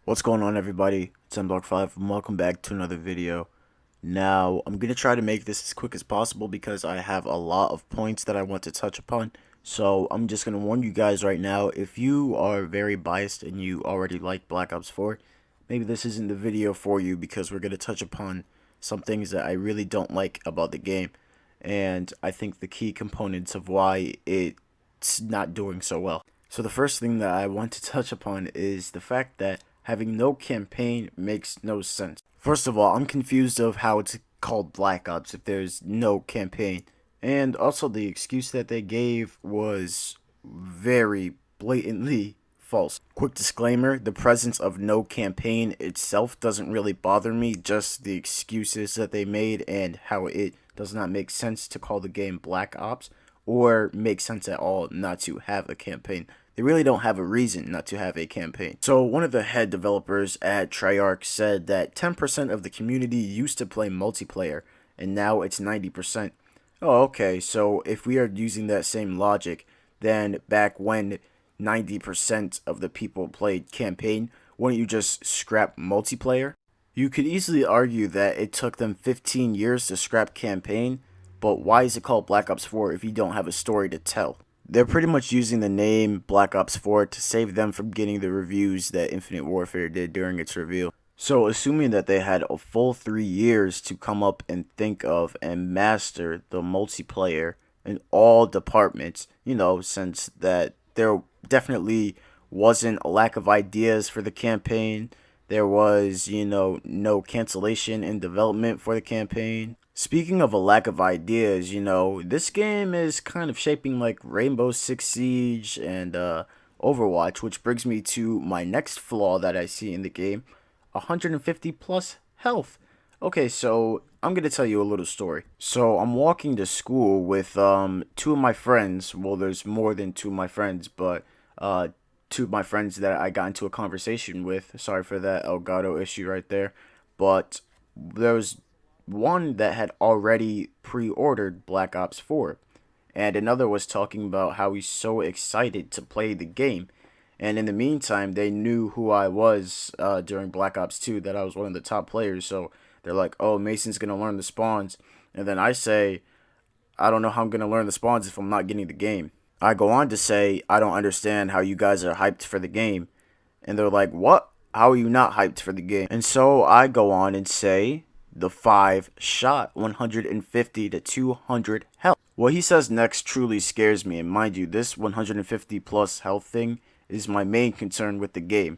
What's going on, everybody? It's MDark5 and welcome back to another video. Now, I'm going to try to make this as quick as possible because I have a lot of points that I want to touch upon. So, I'm just going to warn you guys right now, if you are very biased and you already like Black Ops 4, maybe this isn't the video for you because we're going to touch upon some things that I really don't like about the game. And I think the key components of why it's not doing so well. So the first thing that I want to touch upon is the fact that having no campaign makes no sense. First of all, I'm confused of how it's called Black Ops if there's no campaign. And also the excuse that they gave was very blatantly false. Quick disclaimer, the presence of no campaign itself doesn't really bother me, just the excuses that they made and how it does not make sense to call the game Black Ops or make sense at all not to have a campaign. They really don't have a reason not to have a campaign. So one of the head developers at Treyarch said that 10% of the community used to play multiplayer and now it's 90%. Oh, okay, so if we are using that same logic, then back when 90% of the people played campaign, wouldn't you just scrap multiplayer? You could easily argue that it took them 15 years to scrap campaign, but why is it called Black Ops 4 if you don't have a story to tell? They're pretty much using the name Black Ops 4 to save them from getting the reviews that Infinite Warfare did during its reveal. So assuming that they had a full 3 years to come up and think of and master the multiplayer in all departments, since that there definitely wasn't a lack of ideas for the campaign, there was, no cancellation in development for the campaign. Speaking of a lack of ideas, this game is kind of shaping like Rainbow Six Siege and Overwatch, which brings me to my next flaw that I see in the game, 150 plus health. Okay, so I'm going to tell you a little story. So I'm walking to school with two of my friends. Well, there's more than two of my friends, but two of my friends that I got into a conversation with. Sorry for that Elgato issue right there. But there was one that had already pre-ordered Black Ops 4, and another was talking about how he's so excited to play the game. And in the meantime, they knew who I was during Black Ops 2, that I was one of the top players. So they're like, oh, Mason's going to learn the spawns. And then I say, I don't know how I'm going to learn the spawns if I'm not getting the game. I go on to say, I don't understand how you guys are hyped for the game. And they're like, what? How are you not hyped for the game? And so I go on and say, the 5-shot 150 to 200 health. What he says next truly scares me, and mind you, this 150 plus health thing is my main concern with the game.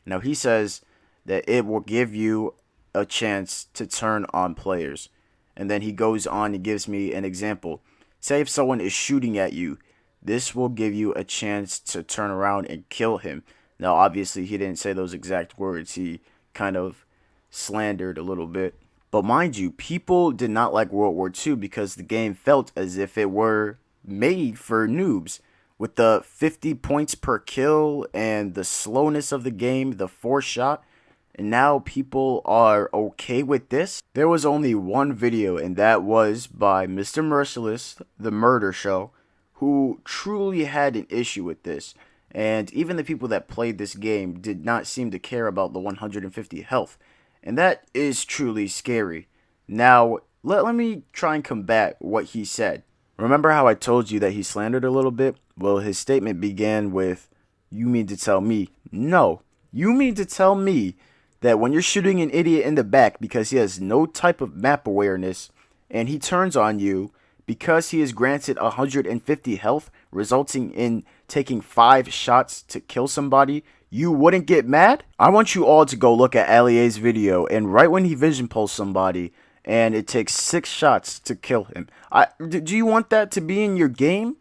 Now he says that it will give you a chance to turn on players, and then he goes on and gives me an example. Say if someone is shooting at you, this will give you a chance to turn around and kill him. Now obviously he didn't say those exact words, he kind of slandered a little bit. But mind you, people did not like World War II because the game felt as if it were made for noobs. With the 50 points per kill and the slowness of the game, the 4-shot, and now people are okay with this. There was only one video, and that was by Mr. Merciless, the Murder Show, who truly had an issue with this. And even the people that played this game did not seem to care about the 150 health. And that is truly scary. Now, let me try and combat what he said. Remember how I told you that he slandered a little bit? Well, his statement began with, you mean to tell me? No, you mean to tell me that when you're shooting an idiot in the back because he has no type of map awareness, and he turns on you because he is granted 150 health, resulting in taking 5 shots to kill somebody, you wouldn't get mad? I want you all to go look at Allier's video, and right when he vision pulls somebody and it takes 6 shots to kill him. Do you want that to be in your game?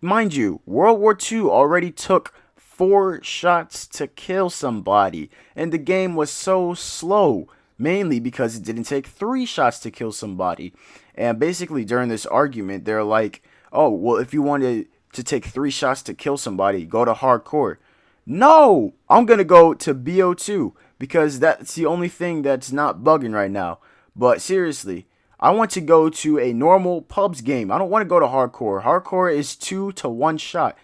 Mind you, World War II already took 4 shots to kill somebody, and the game was so slow, mainly because it didn't take 3 shots to kill somebody. And basically during this argument, they're like, oh, well, if you wanted to take 3 shots to kill somebody, go to hardcore. No, I'm going to go to BO2 because that's the only thing that's not bugging right now. But seriously, I want to go to a normal pubs game. I don't want to go to hardcore. Hardcore is 2 to 1 shot.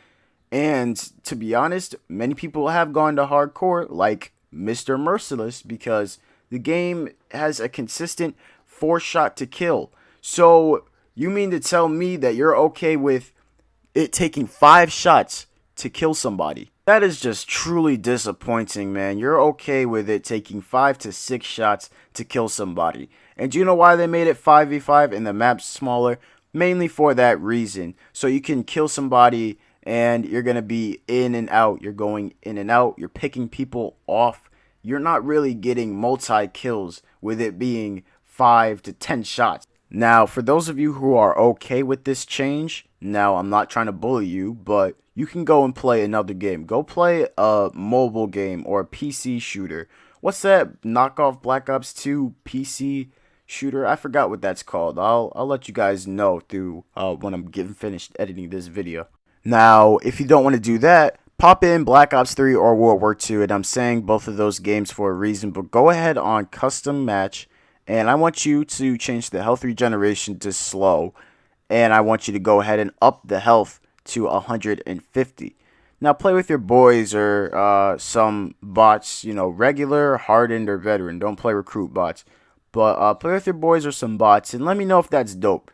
And to be honest, many people have gone to hardcore, like Mr. Merciless, because the game has a consistent 4-shot to kill. So you mean to tell me that you're okay with it taking 5 shots to kill somebody? That is just truly disappointing, man. You're okay with it taking 5 to 6 shots to kill somebody. And do you know why they made it 5v5 and the map's smaller? Mainly for that reason. So you can kill somebody and you're going to be in and out. You're going in and out. You're picking people off. You're not really getting multi-kills with it being 5 to 10 shots. Now, for those of you who are okay with this change, now I'm not trying to bully you, but you can go and play another game. Go play a mobile game or a PC shooter. What's that knockoff Black Ops 2 PC shooter? I forgot what that's called. I'll let you guys know through when I'm getting finished editing this video. Now, if you don't want to do that, pop in Black Ops 3 or World War 2, and I'm saying both of those games for a reason, but go ahead on custom match, and I want you to change the health regeneration to slow, and I want you to go ahead and up the health to 150. Now, play with your boys or some bots, you know, regular, hardened, or veteran. Don't play recruit bots. But play with your boys or some bots, and let me know if that's dope.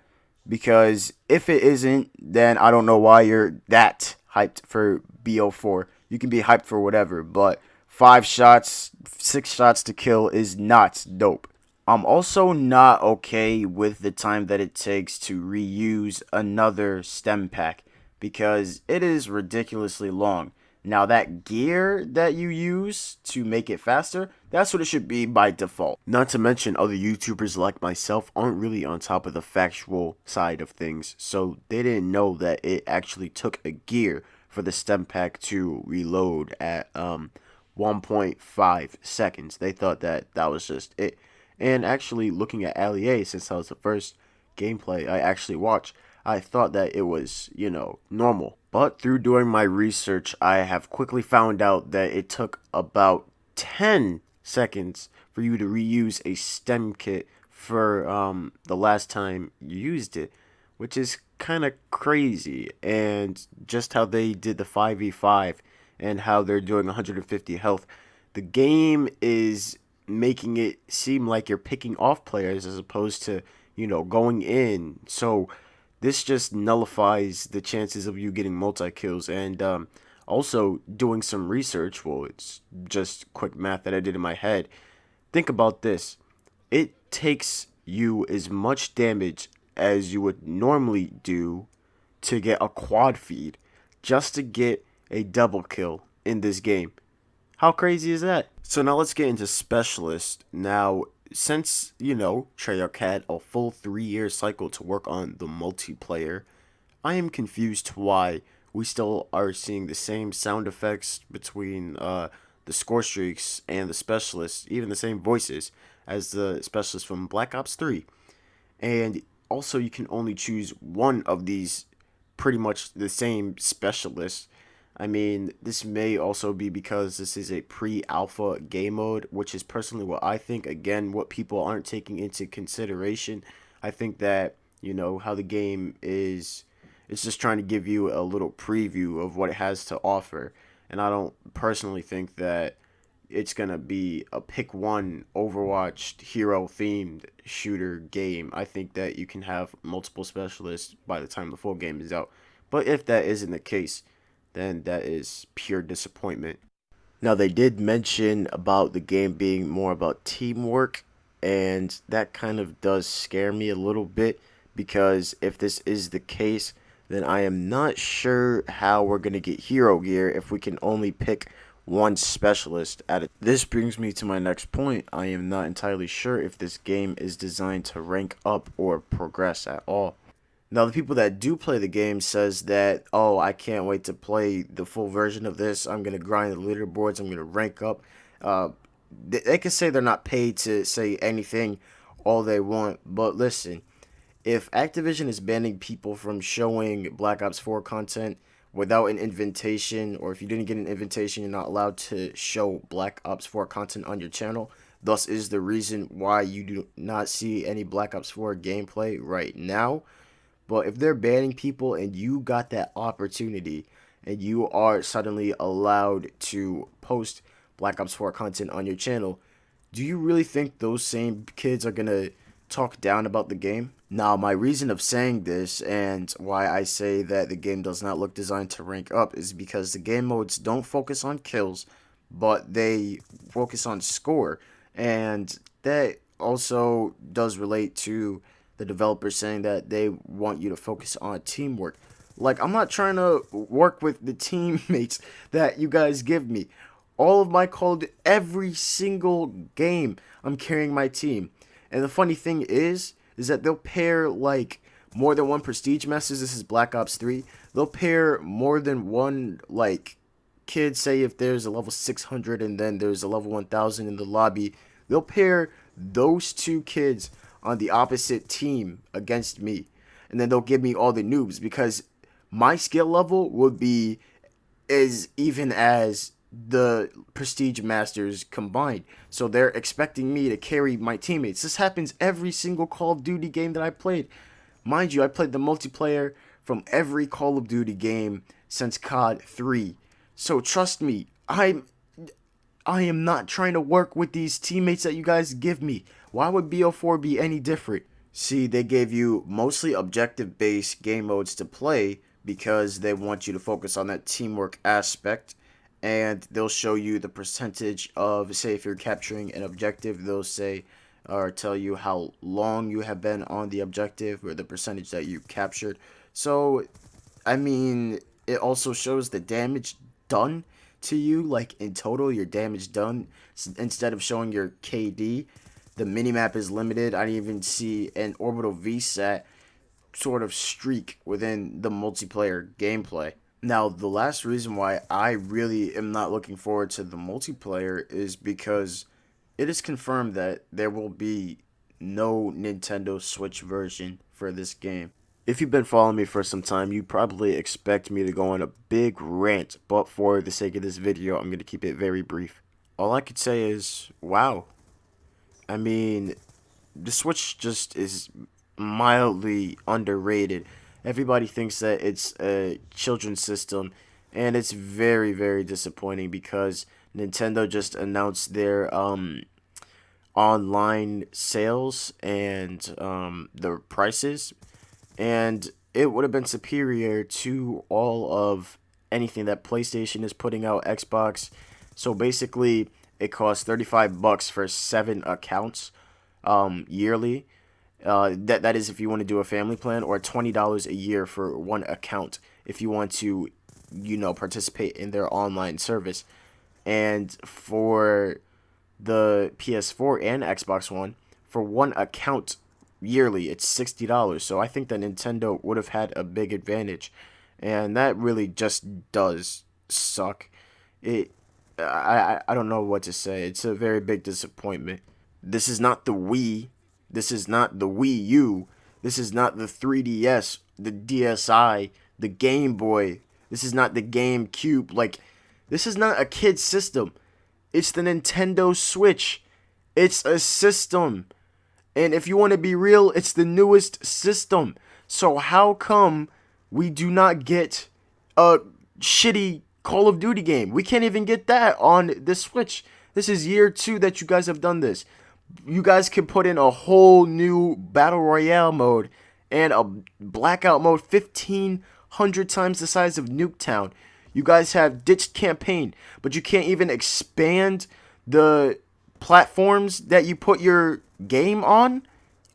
Because if it isn't, then I don't know why you're that hyped for BO4. You can be hyped for whatever, but 5 shots, 6 shots to kill is not dope. I'm also not okay with the time that it takes to reuse another stem pack because it is ridiculously long. Now that gear that you use to make it faster, that's what it should be by default. Not to mention other YouTubers like myself aren't really on top of the factual side of things, so they didn't know that it actually took a gear for the stem pack to reload at 1.5 seconds. They thought that that was just it. And actually looking at Allier, since that was the first gameplay I actually watched, I thought that it was, you know, normal. But through doing my research, I have quickly found out that it took about 10 seconds for you to reuse a stem kit for the last time you used it, which is kind of crazy. And just how they did the 5v5 and how they're doing 150 health, the game is making it seem like you're picking off players as opposed to, you know, going in. So this just nullifies the chances of you getting multi-kills. And also doing some research, well, it's just quick math that I did in my head. Think about this. It takes you as much damage as you would normally do to get a quad feed just to get a double kill in this game. How crazy is that? So now let's get into Specialist. Now, since, you know, Treyarch had a full 3-year cycle to work on the multiplayer, I am confused why we still are seeing the same sound effects between the score streaks and the Specialists, even the same voices as the Specialists from Black Ops 3. And also you can only choose one of these pretty much the same Specialists. I mean, this may also be because this is a pre-alpha game mode, which is personally what I think. Again, what people aren't taking into consideration. I think that, you know, how the game is, it's just trying to give you a little preview of what it has to offer. And I don't personally think that it's going to be a pick one Overwatch hero themed shooter game. I think that you can have multiple specialists by the time the full game is out. But if that isn't the case, then that is pure disappointment. Now, they did mention about the game being more about teamwork, and that kind of does scare me a little bit, because if this is the case, then I am not sure how we're going to get hero gear if we can only pick one specialist at it. This brings me to my next point. I am not entirely sure if this game is designed to rank up or progress at all. Now, the people that do play the game says that, oh, I can't wait to play the full version of this. I'm going to grind the leaderboards. I'm going to rank up. They can say they're not paid to say anything all they want. But listen, if Activision is banning people from showing Black Ops 4 content without an invitation, or if you didn't get an invitation, you're not allowed to show Black Ops 4 content on your channel, thus is the reason why you do not see any Black Ops 4 gameplay right now. But if they're banning people and you got that opportunity and you are suddenly allowed to post Black Ops 4 content on your channel, do you really think those same kids are gonna talk down about the game? Now, my reason of saying this and why I say that the game does not look designed to rank up is because the game modes don't focus on kills, but they focus on score. And that also does relate to the developers saying that they want you to focus on teamwork. Like, I'm not trying to work with the teammates that you guys give me. All of my every single game, I'm carrying my team. And the funny thing is that they'll pair like more than one prestige masters. This is Black Ops 3. They'll pair more than one like kid. Say if there's a level 600 and then there's a level 1000 in the lobby, they'll pair those two kids on the opposite team against me, and then they'll give me all the noobs because my skill level would be as even as the prestige masters combined. So they're expecting me to carry my teammates. This happens every single Call of Duty game that I played. Mind you, I played the multiplayer from every Call of Duty game since COD 3. So trust me, I am not trying to work with these teammates that you guys give me. Why would BO4 be any different? See, they gave you mostly objective-based game modes to play because they want you to focus on that teamwork aspect, and they'll show you the percentage of, say, if you're capturing an objective, they'll say or tell you how long you have been on the objective or the percentage that you captured. So, I mean, it also shows the damage done to you, like in total, your damage done, instead of showing your KD. The minimap is limited. I didn't even see an orbital VSAT sort of streak within the multiplayer gameplay. Now, the last reason why I really am not looking forward to the multiplayer is because it is confirmed that there will be no Nintendo Switch version for this game. If you've been following me for some time, you probably expect me to go on a big rant, but for the sake of this video, I'm going to keep it very brief. All I could say is, wow. I mean, the Switch just is mildly underrated. Everybody thinks that it's a children's system, and it's very, very disappointing because Nintendo just announced their online sales and the prices, and it would have been superior to all of anything that PlayStation is putting out, Xbox. So basically, it costs $35 for 7 accounts yearly. That is if you want to do a family plan, or $20 a year for one account if you want to, participate in their online service. And for the PS4 and Xbox One, for one account yearly, it's $60. So I think that Nintendo would have had a big advantage, and that really just does suck. I don't know what to say. It's a very big disappointment. This is not the Wii. This is not the Wii U. This is not the 3DS, the DSi, the Game Boy. This is not the GameCube. Like, this is not a kid's system. It's the Nintendo Switch. It's a system. And if you want to be real, it's the newest system. So how come we do not get a shitty Call of Duty game? We can't even get that on the Switch. This is year 2 that you guys have done this. You guys can put in a whole new Battle Royale mode and a Blackout mode 1,500 times the size of Nuketown. You guys have ditched campaign, but you can't even expand the platforms that you put your game on?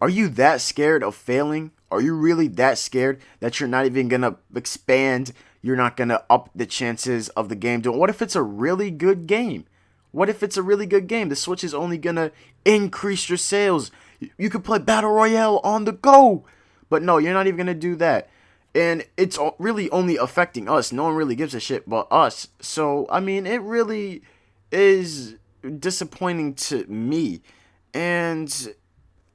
Are you that scared of failing? Are you really that scared that you're not even going to expand? You're not going to up the chances of the game doing? What if it's a really good game? What if it's a really good game? The Switch is only going to increase your sales. You could play Battle Royale on the go. But no, you're not even going to do that. And it's really only affecting us. No one really gives a shit but us. So, I mean, it really is disappointing to me. And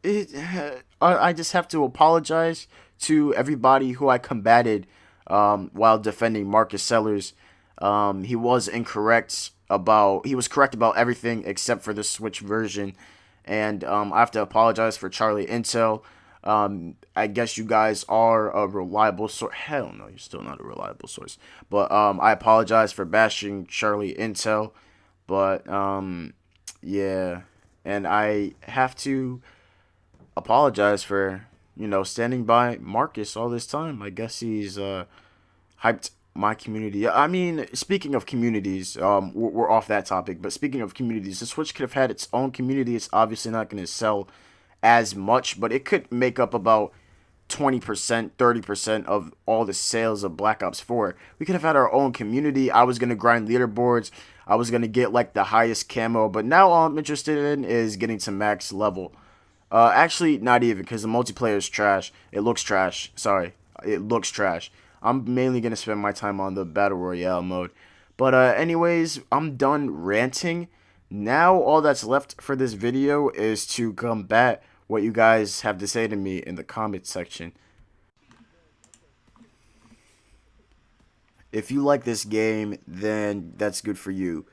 I just have to apologize to everybody who I combated while defending Marcus Sellers. He was correct about everything except for the Switch version. And I have to apologize for Charlie Intel. I guess you guys are a reliable source. Hell no, you're still not a reliable source. But I apologize for bashing Charlie Intel. But yeah, and I have to apologize for standing by Marcus all this time. I guess he's hyped my community. I mean, speaking of communities, we're off that topic. But speaking of communities, the Switch could have had its own community. It's obviously not going to sell as much, but it could make up about 20%, 30% of all the sales of Black Ops 4. We could have had our own community. I was going to grind leaderboards. I was going to get like the highest camo, but now all I'm interested in is getting to max level. Actually, not even, because the multiplayer is trash. It looks trash. Sorry. It looks trash. I'm mainly going to spend my time on the Battle Royale mode. But anyways, I'm done ranting. Now all that's left for this video is to combat what you guys have to say to me in the comment section. If you like this game, then that's good for you.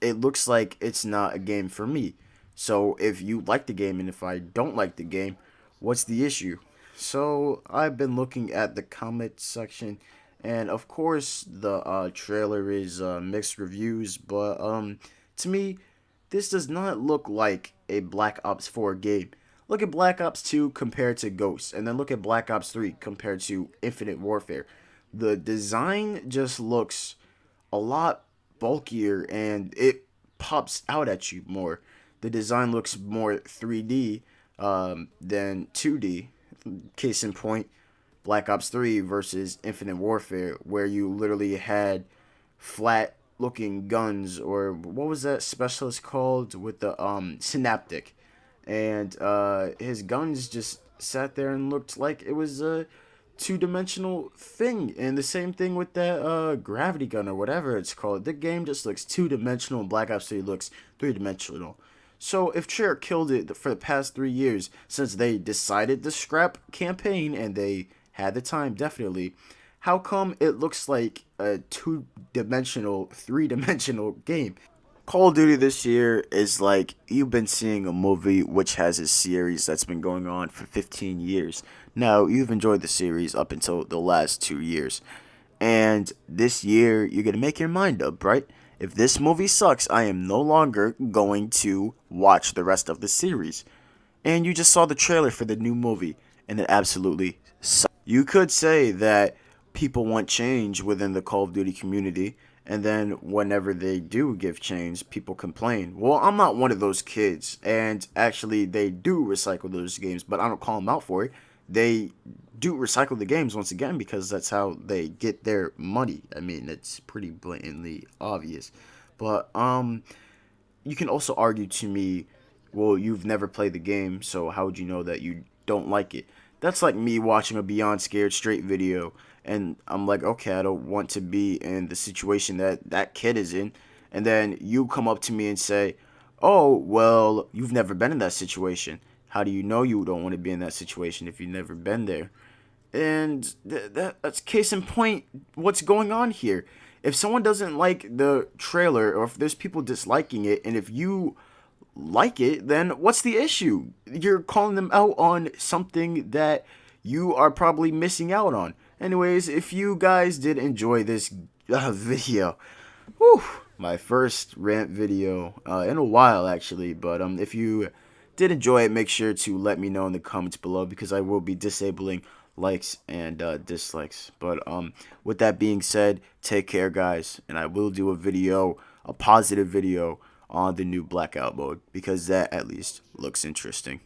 It looks like it's not a game for me. So if you like the game and if I don't like the game, what's the issue? So I've been looking at the comment section, and of course the trailer is mixed reviews, but to me this does not look like a Black Ops 4 game. Look at Black Ops 2 compared to Ghost, and then look at Black Ops 3 compared to Infinite Warfare. The design just looks a lot bulkier and it pops out at you more. The design looks more 3D than 2D. Case in point, Black Ops 3 versus Infinite Warfare, where you literally had flat looking guns, or what was that specialist called with the synaptic, and his guns just sat there and looked like it was a two-dimensional thing. And the same thing with that gravity gun or whatever it's called. The game just looks two-dimensional and Black Ops 3 looks three-dimensional. So if Treyarch killed it for the past 3 years since they decided to scrap campaign, and they had the time definitely, how come it looks like a two-dimensional, three-dimensional game? Call of Duty this year is like you've been seeing a movie which has a series that's been going on for 15 years. Now, you've enjoyed the series up until the last 2 years. And this year, you're going to make your mind up, right? If this movie sucks, I am no longer going to watch the rest of the series. And you just saw the trailer for the new movie, and it absolutely sucks. You could say that people want change within the Call of Duty community, and then whenever they do give change, people complain. Well, I'm not one of those kids, and actually they do recycle those games, but I don't call them out for it. They do recycle the games once again because that's how they get their money. I mean, it's pretty blatantly obvious. But you can also argue to me, well, you've never played the game, so how would you know that you don't like it? That's like me watching a Beyond Scared Straight video, and I'm like, okay, I don't want to be in the situation that that kid is in. And then you come up to me and say, oh, well, you've never been in that situation. How do you know you don't want to be in that situation if you've never been there? And that's case in point what's going on here. If someone doesn't like the trailer, or if there's people disliking it, and if you like it, then what's the issue? You're calling them out on something that you are probably missing out on. Anyways, if you guys did enjoy this video, whew, my first rant video in a while actually, but if you did enjoy it, make sure to let me know in the comments below, because I will be disabling likes and dislikes. But with that being said, take care guys, and I will do a video, a positive video on the new blackout mode, because that at least looks interesting.